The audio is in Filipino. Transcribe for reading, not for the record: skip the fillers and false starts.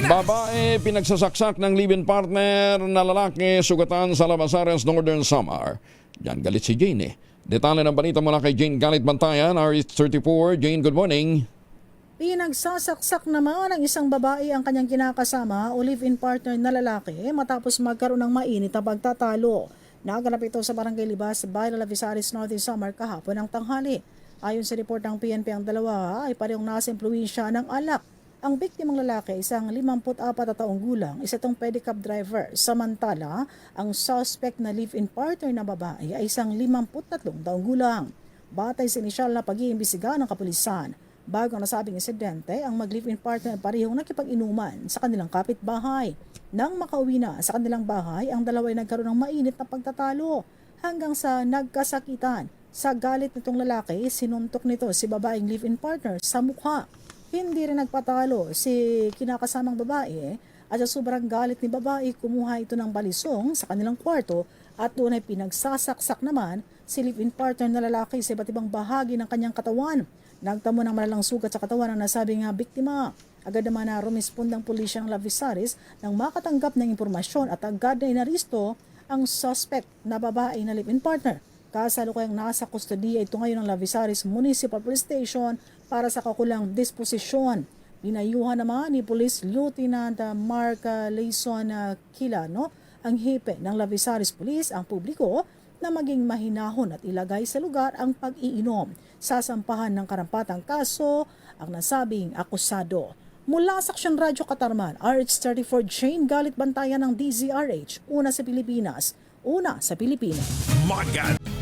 Babae pinagsasaksak ng live-in partner na lalaki sugatan sa Lavasares, Northern Samar. Yan galit si Jane. Detalye ng balita mula kay Jane Galit Bantayan, RH34. Jane, good morning. Pinagsasaksak naman ng isang babae ang kanyang kinakasama o live-in partner na lalaki matapos magkaroon ng mainit na pagtatalo. Naganap ito sa Barangay Libas, Bayan Lavasares, Northern Samar kahapon ng tanghali. Ayon sa report ng PNP, ang dalawa ay parehong nasa impluwensya ng alak. Ang biktimang lalaki, isang 54 na taong gulang, isa itong pedicab driver. Samantala, ang suspect na live-in partner na babae ay isang 53 taong gulang. Batay sa inisyal na pag-iimbestiga ng kapulisan, bago ang nasabing insidente, ang mag-live-in partner parehong nakipag-inuman sa kanilang kapitbahay. Nang makauwi na sa kanilang bahay, ang dalawa ay nagkaroon ng mainit na pagtatalo hanggang sa nagkasakitan. Sa galit nitong lalaki, sinuntok nito si babaeng live-in partner sa mukha. Hindi rin nagpatalo si kinakasamang babae at sa sobrang galit ni babae, kumuha ito ng balisong sa kanilang kwarto at doon ay pinagsasaksak naman si live-in partner na lalaki sa iba't ibang bahagi ng kanyang katawan. Nagtamo ng malalang sugat sa katawan ang nasabing biktima. Agad naman na rumispond ang pulisya ng Lavasares nang makatanggap ng impormasyon at agad na inaristo ang suspect na babae na live-in partner. Kasalukuyang nasa kustodiya ito ngayon ng Lavasares Municipal Police Station para sa kakulang disposisyon. Pinayuhan naman ni Police Lieutenant Mark Layson Quilano, ang hepe ng Lavasares Police, ang publiko na maging mahinahon at ilagay sa lugar ang pag-iinom. Sasampahan ng karampatang kaso ang nasabing akusado. Mula sa Aksyon Radyo Katarman, RH34 Jane Galit Bantayan ng DZRH, una sa Pilipinas, una sa Pilipinas. Magad